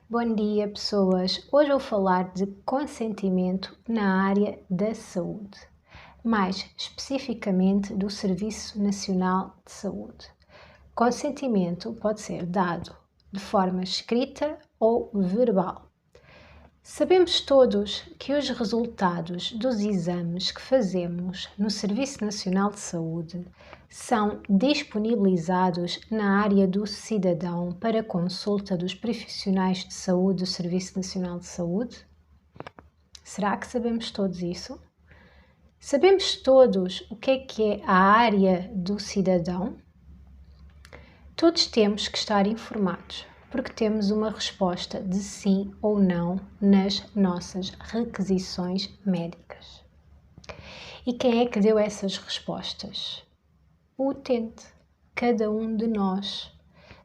Bom dia, pessoas! Hoje vou falar de consentimento na área da saúde, mais especificamente do Serviço Nacional de Saúde. Consentimento pode ser dado de forma escrita ou verbal. Sabemos todos que os resultados dos exames que fazemos no Serviço Nacional de Saúde são disponibilizados na área do cidadão para consulta dos profissionais de saúde do Serviço Nacional de Saúde? Será que sabemos todos isso? Sabemos todos o que é a área do cidadão? Todos temos que estar informados, porque temos uma resposta de sim ou não nas nossas requisições médicas. E quem é que deu essas respostas? O utente. Cada um de nós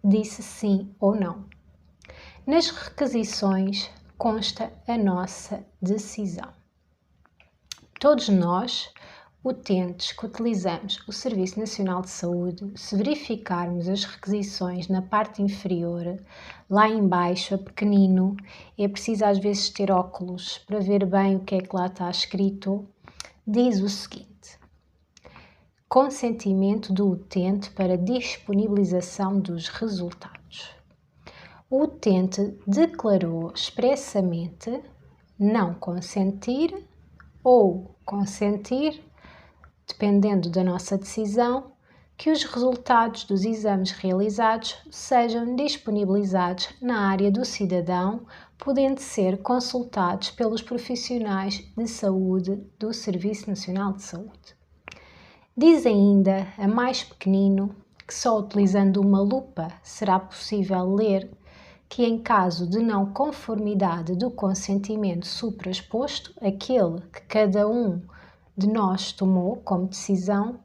disse sim ou não. Nas requisições consta a nossa decisão. Todos nós, utentes que utilizamos o Serviço Nacional de Saúde, se verificarmos as requisições na parte inferior, lá em baixo, a pequenino, é preciso às vezes ter óculos para ver bem o que é que lá está escrito, diz o seguinte: consentimento do utente para disponibilização dos resultados. O utente declarou expressamente não consentir ou consentir, dependendo da nossa decisão, que os resultados dos exames realizados sejam disponibilizados na área do cidadão, podendo ser consultados pelos profissionais de saúde do Serviço Nacional de Saúde. Diz ainda, a mais pequenino, que só utilizando uma lupa será possível ler que em caso de não conformidade do consentimento supraexposto, aquele que cada um de nós tomou como decisão,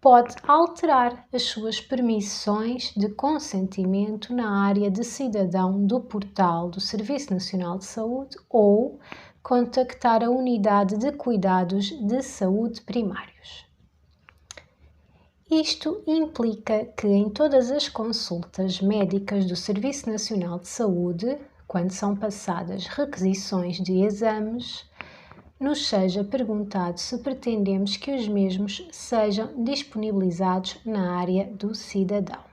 pode alterar as suas permissões de consentimento na área de cidadão do portal do Serviço Nacional de Saúde ou contactar a unidade de cuidados de saúde primários. Isto implica que em todas as consultas médicas do Serviço Nacional de Saúde, quando são passadas requisições de exames, nos seja perguntado se pretendemos que os mesmos sejam disponibilizados na área do cidadão,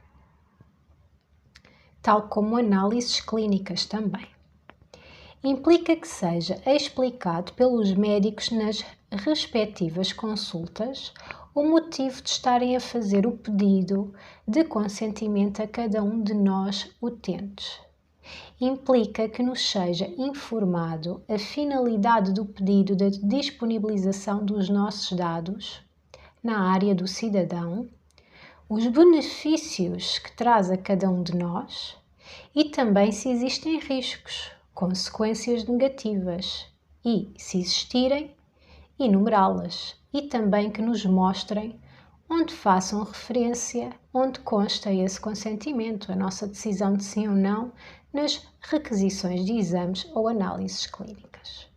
tal como análises clínicas também. Implica que seja explicado pelos médicos nas respectivas consultas o motivo de estarem a fazer o pedido de consentimento a cada um de nós utentes. Implica que nos seja informado a finalidade do pedido de disponibilização dos nossos dados na área do cidadão, os benefícios que traz a cada um de nós e também se existem riscos, consequências negativas e, se existirem, enumerá-las e também que nos mostrem onde façam referência, onde consta esse consentimento, a nossa decisão de sim ou não, nas requisições de exames ou análises clínicas.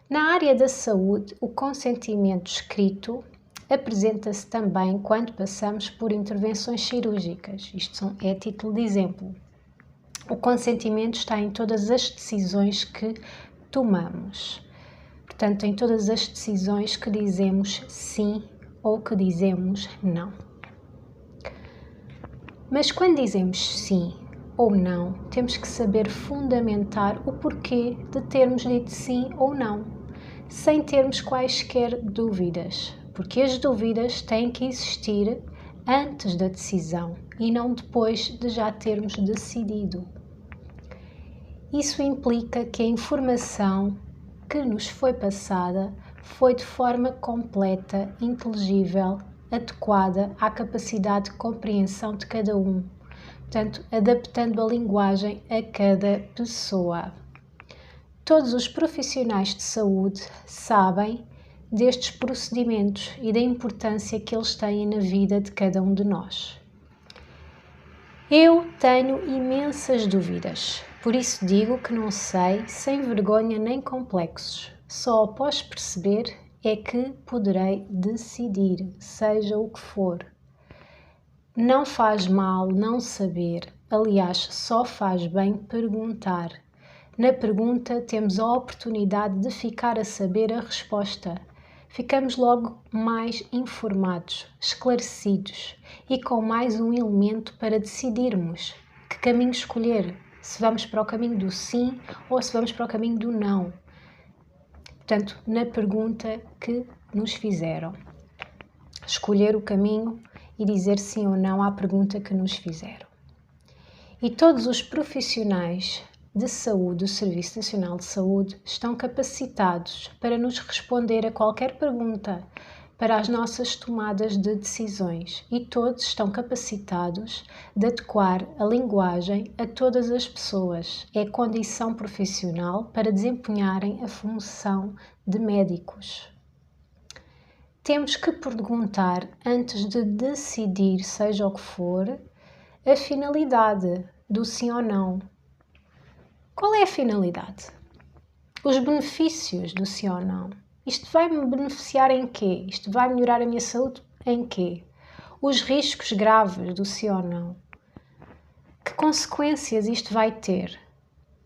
Na área da saúde, o consentimento escrito apresenta-se também quando passamos por intervenções cirúrgicas. Isto é título de exemplo. O consentimento está em todas as decisões que tomamos. Portanto, em todas as decisões que dizemos sim ou que dizemos não. Mas quando dizemos sim ou não, temos que saber fundamentar o porquê de termos dito sim ou não, sem termos quaisquer dúvidas, porque as dúvidas têm que existir antes da decisão e não depois de já termos decidido. Isso implica que a informação que nos foi passada foi de forma completa, inteligível, adequada à capacidade de compreensão de cada um, portanto, adaptando a linguagem a cada pessoa. Todos os profissionais de saúde sabem destes procedimentos e da importância que eles têm na vida de cada um de nós. Eu tenho imensas dúvidas, por isso digo que não sei, sem vergonha nem complexos. Só após perceber é que poderei decidir, seja o que for. Não faz mal não saber, Aliás, só faz bem perguntar. Na pergunta temos a oportunidade de ficar a saber a resposta. Ficamos logo mais informados, esclarecidos e com mais um elemento para decidirmos que caminho escolher, se vamos para o caminho do sim ou se vamos para o caminho do não. Portanto, na pergunta que nos fizeram. Escolher o caminho e dizer sim ou não à pergunta que nos fizeram. E todos os profissionais de saúde do Serviço Nacional de Saúde estão capacitados para nos responder a qualquer pergunta para as nossas tomadas de decisões e todos estão capacitados de adequar a linguagem a todas as pessoas. É condição profissional para desempenharem a função de médicos. Temos que perguntar, antes de decidir, seja o que for, a finalidade do sim ou não. Qual é a finalidade? Os benefícios do sim ou não. Isto vai-me beneficiar em quê? Isto vai melhorar a minha saúde em quê? Os riscos graves do sim ou não. Que consequências isto vai ter?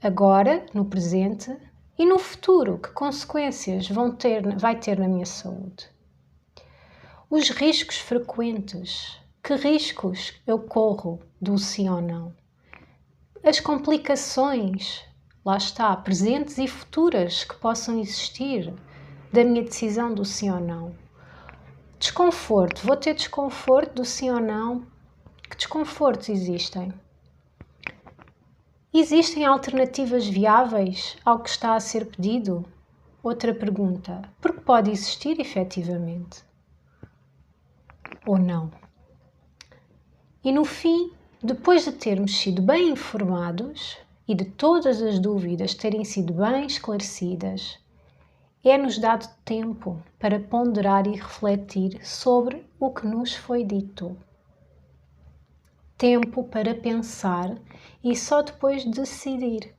Agora, no presente, e no futuro, que consequências vai ter na minha saúde? Os riscos frequentes. Que riscos eu corro do sim ou não? As complicações, lá está, presentes e futuras que possam existir da minha decisão do sim ou não. Desconforto, vou ter desconforto do sim ou não? Que desconfortos existem? Existem alternativas viáveis ao que está a ser pedido? Outra pergunta, porque pode existir efetivamente? Ou não? E no fim, depois de termos sido bem informados e de todas as dúvidas terem sido bem esclarecidas, é-nos dado tempo para ponderar e refletir sobre o que nos foi dito. Tempo para pensar e só depois decidir.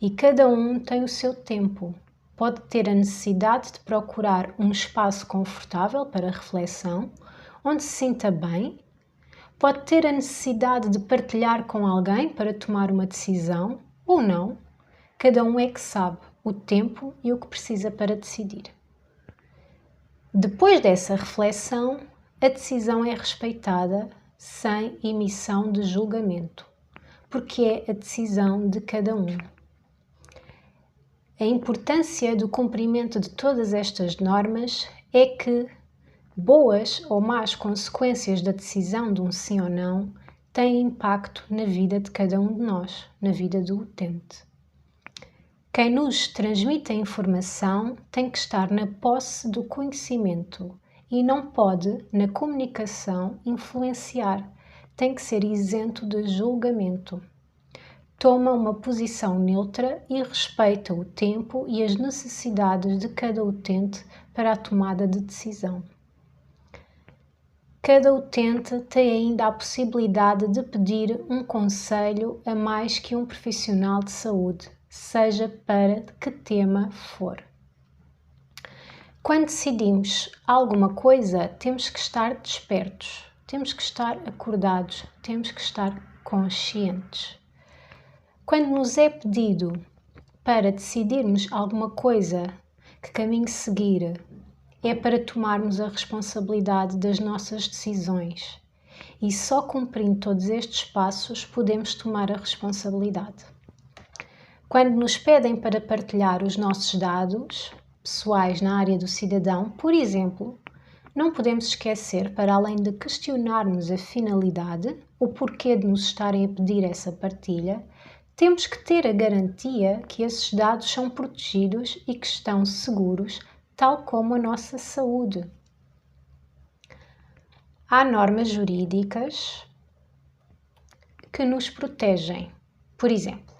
E cada um tem o seu tempo. Pode ter a necessidade de procurar um espaço confortável para reflexão, onde se sinta bem. Pode ter a necessidade de partilhar com alguém para tomar uma decisão ou não. Cada um é que sabe o tempo e o que precisa para decidir. Depois dessa reflexão, a decisão é respeitada sem emissão de julgamento, porque é a decisão de cada um. A importância do cumprimento de todas estas normas é que boas ou más consequências da decisão de um sim ou não têm impacto na vida de cada um de nós, na vida do utente. Quem nos transmite a informação tem que estar na posse do conhecimento e não pode, na comunicação, influenciar. Tem que ser isento de julgamento. Toma uma posição neutra e respeita o tempo e as necessidades de cada utente para a tomada de decisão. Cada utente tem ainda a possibilidade de pedir um conselho a mais que um profissional de saúde, seja para que tema for. Quando decidimos alguma coisa, temos que estar despertos, temos que estar acordados, temos que estar conscientes. Quando nos é pedido para decidirmos alguma coisa, que caminho seguir, é para tomarmos a responsabilidade das nossas decisões e só cumprindo todos estes passos podemos tomar a responsabilidade. Quando nos pedem para partilhar os nossos dados pessoais na área do cidadão, por exemplo, não podemos esquecer, para além de questionarmos a finalidade, o porquê de nos estarem a pedir essa partilha, temos que ter a garantia que esses dados são protegidos e que estão seguros, tal como a nossa saúde. Há normas jurídicas que nos protegem. Por exemplo,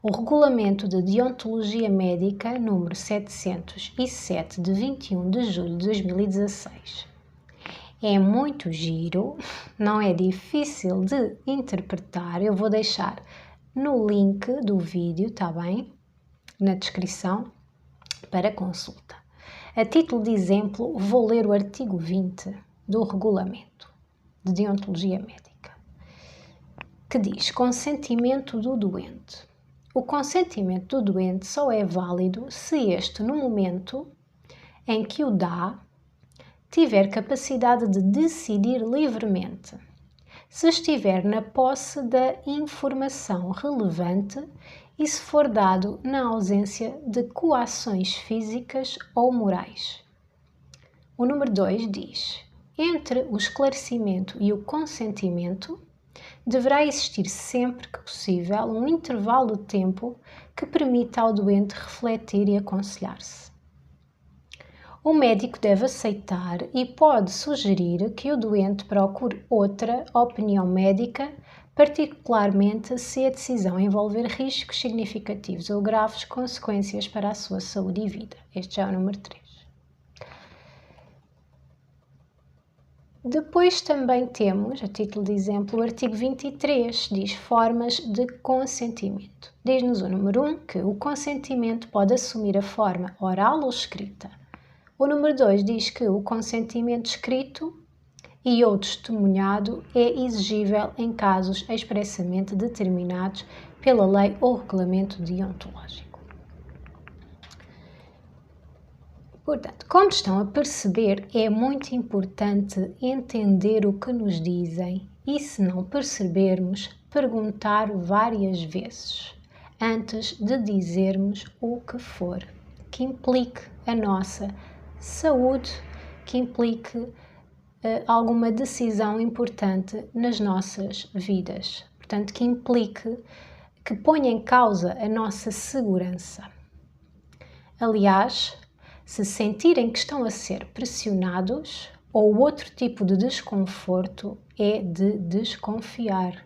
o Regulamento de Deontologia Médica número 707 de 21 de julho de 2016. É muito giro, não é difícil de interpretar. Eu vou deixar no link do vídeo, tá bem? Na descrição, para consulta. A título de exemplo, vou ler o artigo 20 do Regulamento de Deontologia Médica. que diz consentimento do doente. O consentimento do doente só é válido se este, no momento em que o dá, tiver capacidade de decidir livremente, se estiver na posse da informação relevante e se for dado na ausência de coações físicas ou morais. O número 2 diz: entre o esclarecimento e o consentimento, deverá existir sempre que possível um intervalo de tempo que permita ao doente refletir e aconselhar-se. O médico deve aceitar e pode sugerir que o doente procure outra opinião médica, particularmente se a decisão envolver riscos significativos ou graves consequências para a sua saúde e vida. Este já é o número 3. Depois também temos, a título de exemplo, o artigo 23, diz formas de consentimento. Diz-nos o número 1 que o consentimento pode assumir a forma oral ou escrita. O número 2 diz que o consentimento escrito e ou testemunhado é exigível em casos expressamente determinados pela lei ou regulamento deontológico. Portanto, como estão a perceber, é muito importante entender o que nos dizem e, se não percebermos, perguntar várias vezes antes de dizermos o que for, que implique a nossa saúde, que implique alguma decisão importante nas nossas vidas. Portanto, que implique, que ponha em causa a nossa segurança. Aliás, se sentirem que estão a ser pressionados ou outro tipo de desconforto, é de desconfiar.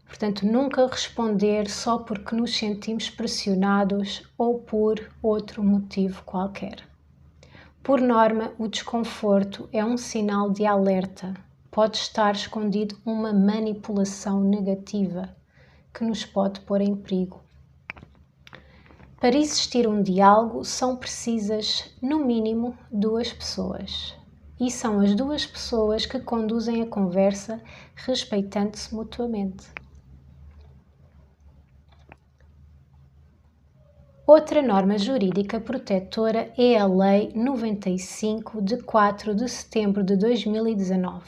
Portanto, nunca responder só porque nos sentimos pressionados ou por outro motivo qualquer. Por norma, o desconforto é um sinal de alerta. Pode estar escondido uma manipulação negativa que nos pode pôr em perigo. Para existir um diálogo, são precisas, no mínimo, 2 pessoas. E são as 2 pessoas que conduzem a conversa, respeitando-se mutuamente. Outra norma jurídica protetora é a Lei 95, de 4 de setembro de 2019.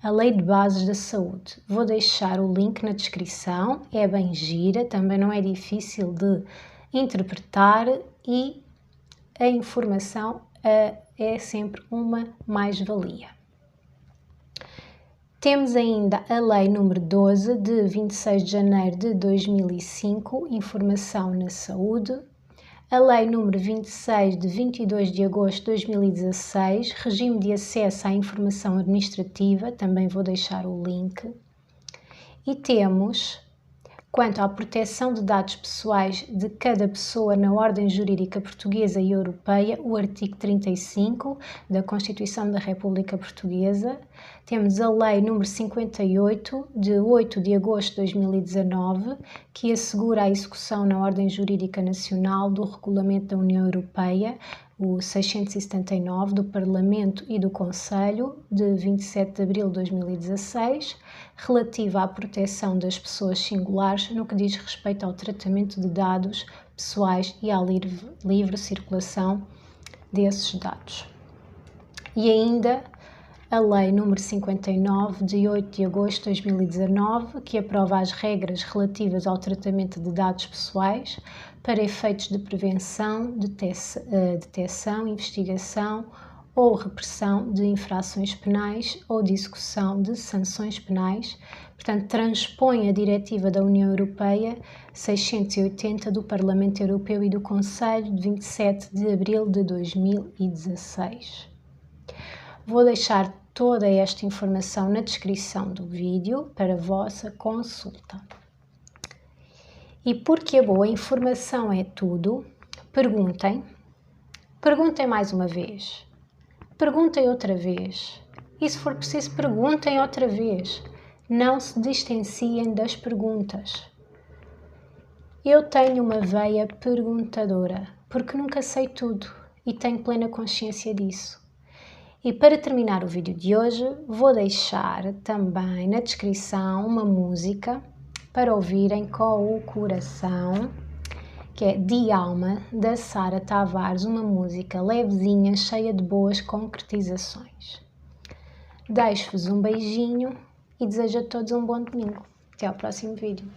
A Lei de Bases da Saúde. Vou deixar o link na descrição, é bem gira, também não é difícil de interpretar e a informação é sempre uma mais-valia. Temos ainda a Lei número 12, de 26 de janeiro de 2005, Informação na Saúde. A Lei número 26, de 22 de agosto de 2016, Regime de Acesso à Informação Administrativa, também vou deixar o link. E temos, quanto à proteção de dados pessoais de cada pessoa na ordem jurídica portuguesa e europeia, o artigo 35 da Constituição da República Portuguesa. Temos a Lei número 58, de 8 de agosto de 2019, que assegura a execução na ordem jurídica nacional do Regulamento da União Europeia, o 679 do Parlamento e do Conselho, de 27 de abril de 2016, relativa à proteção das pessoas singulares no que diz respeito ao tratamento de dados pessoais e à livre circulação desses dados. E ainda a Lei número 59, de 8 de agosto de 2019, que aprova as regras relativas ao tratamento de dados pessoais para efeitos de prevenção, detecção, investigação ou repressão de infrações penais ou de execução de sanções penais. Portanto, transpõe a Diretiva da União Europeia 680 do Parlamento Europeu e do Conselho de 27 de abril de 2016. Vou deixar toda esta informação na descrição do vídeo para vossa consulta. E porque a boa informação é tudo, perguntem mais uma vez, perguntem outra vez, e se for preciso perguntem outra vez, não se distanciem das perguntas. Eu tenho uma veia perguntadora, porque nunca sei tudo e tenho plena consciência disso. E para terminar o vídeo de hoje, vou deixar também na descrição uma música para ouvirem com o coração, que é De Alma, da Sara Tavares, uma música levezinha, cheia de boas concretizações. Deixo-vos um beijinho e desejo a todos um bom domingo. Até ao próximo vídeo.